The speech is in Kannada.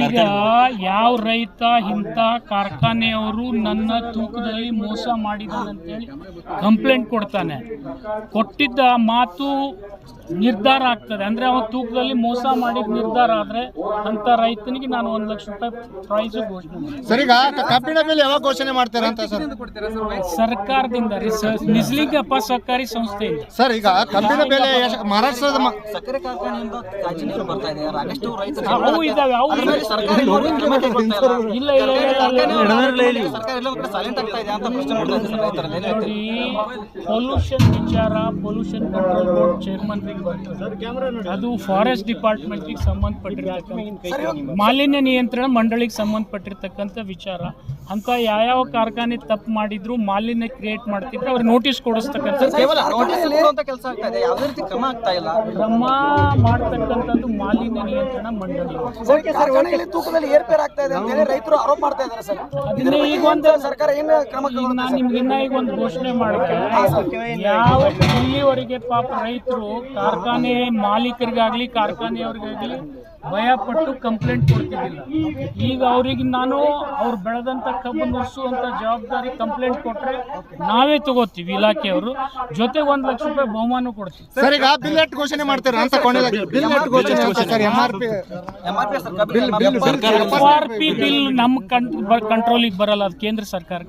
ಈಗ ಯಾವ ರೈತ ಇಂಥ ಕಾರ್ಖಾನೆಯವರು ನನ್ನ ತೂಕದಲ್ಲಿ ಮೋಸ ಮಾಡಿದ್ದಾನೆ ಅಂತೇಳಿ ಕಂಪ್ಲೇಂಟ್ ಕೊಡ್ತಾನೆ, ಕೊಟ್ಟಿದ್ದ ಮಾತು ನಿರ್ಧಾರ ಆಗ್ತದೆ ಅಂದರೆ ಅವನ ತೂಕದಲ್ಲಿ ಮೋಸ ಮಾಡಿದ ನಿರ್ಧಾರ ಆದರೆ ಅಂಥ ರೈತನಿಗೆ ನಾನು 1 ಲಕ್ಷ ರೂಪಾಯಿ ಪ್ರೈಸ್ ಘೋಷಣೆ ಮಾಡ್ತೀನಿ. ಸರ್, ಈಗ ಕಬ್ಬಿನ ಬೆಲೆ ಯಾವಾಗ ಘೋಷಣೆ ಮಾಡ್ತಾರೆ ಅಂತ ಸರ್? ಸರ್ಕಾರದಿಂದ ನಿಜಲಿಂಗಪ್ಪ ಸಹಕಾರಿ ಸಂಸ್ಥೆಯಿಂದ. ಸರ್, ಈಗ ಕಬ್ಬಿನ ಬೆಲೆ ಮಹಾರಾಷ್ಟ್ರದ ಸಕ್ಕರೆ ಕಾರ್ಖಾನೆಯಿಂದ ತಾಜಿ ನೀರು ಬರ್ತಾ ಇದೆ, ಸಾಕಷ್ಟು ರೈತರು ಅವು ಇದಾವೆ, ಅವು ಇಲ್ಲ ಇಲ್ಲ ಸರ್ಕಾರ ಎಲ್ಲ ಕಡೆ ಸೈಲೆಂಟ್ ಆಗ್ತಾ ಇದೆ ಅಂತ ಪ್ರಶ್ನೆ ಮಾಡ್ತಾ ಇದ್ದಾರೆ ಸರ್ ರೈತರಲ್ಲಿ. ನೋಡಿ, ಪೊಲ್ಯೂಷನ್ ವಿಚಾರ ಪೊಲ್ಯೂಷನ್ ಕಂಟ್ರೋಲ್ ಬೋರ್ಡ್ ಚೇರ್ಮನ್ ಅದು ಫಾರೆಸ್ಟ್ ಡಿಪಾರ್ಟ್ಮೆಂಟ್ಗೆ ಸಂಬಂಧಪಟ್ಟಿರ್ತಕ್ಕಂಥ ಮಾಲಿನ್ಯ ನಿಯಂತ್ರಣ ಮಂಡಳಿಗೆ ಸಂಬಂಧಪಟ್ಟಿರ್ತಕ್ಕಂಥ ವಿಚಾರ. ಅಂತ ಯಾವ ಕಾರ್ಖಾನೆ ತಪ್ಪು ಮಾಡಿದ್ರು ಮಾಲಿನ್ಯ ಕ್ರಿಯೇಟ್ ಮಾಡ್ತಿದ್ರು ಅವ್ರಿಗೆ ನೋಟಿಸ್ ಕೊಡಿಸ್ತಕ್ಕಂಥ ಕೇವಲ ನೋಟಿಸ್ ಕೊಡುವಂತ ಕೆಲಸ ಆಗ್ತಾ ಇದೆ, ಯಾವುದೇ ರೀತಿ ಕ್ರಮ ಆಗ್ತಾ ಇಲ್ಲ. ಕ್ರಮ ಮಾಡ್ತಕ್ಕಂಥದ್ದು ಮಾಲಿನ್ಯ ನಿಯಂತ್ರಣ ಮಂಡಳಿ. ತೂಕದಲ್ಲಿ ಏರ್ಪೇರ್ ಆಗ್ತಾ ಇದೆ ಅಂತ ಹೇಳಿ ರೈತರು ಆರೋಪ ಮಾಡ್ತಾ ಇದ್ದಾರೆ ಸರ್. ಅದನ್ನೇ ಈಗ ಒಂದು ಸರ್ಕಾರ ಏನು ಕ್ರಮ ನಾನು ನಿಮ್ಗೆ ಇನ್ನ ಈಗ ಒಂದು ಘೋಷಣೆ ಮಾಡಿದೆ, ಯಾವ ಇಲ್ಲಿವರೆಗೆ ಪಾಪ ರೈತರು ಕಾರ್ಖಾನೆ ಮಾಲೀಕರಿಗಾಗ್ಲಿ ಕಾರ್ಖಾನೆಯವ್ರಿಗಾಗ್ಲಿ ಭಯಪಟ್ಟು ಕಂಪ್ಲೇಂಟ್ ಕೊಡ್ತಿದ್ದಿಲ್ಲ. ಈಗ ಅವ್ರಿಗೆ ನಾನು ಅವ್ರು ಬೆಳೆದಂಥ ಕಬ್ಬು ನುರಿಸುವಂಥ ಜವಾಬ್ದಾರಿ ಕಂಪ್ಲೇಂಟ್ ಕೊಟ್ಟರೆ ನಾವೇ ತಗೋತೀವಿ ಇಲಾಖೆಯವರು, ಜೊತೆ 1 ಲಕ್ಷ ರೂಪಾಯಿ ಬಹುಮಾನ ಕೊಡ್ತೀವಿ. ಸರ್, ಈಗ ಬಿಲ್ ಘೋಷಣೆ ಮಾಡ್ತಾರೆ ಅಂತ ಬಿಲ್ ಘೋಷಣೆ ಅಂತ ಸರ್. FRP ಬಿಲ್ ನಮ್ಮ ಕಂಟ್ರೋಲಿಗೆ ಬರಲ್ಲ, ಅದು ಕೇಂದ್ರ ಸರ್ಕಾರ.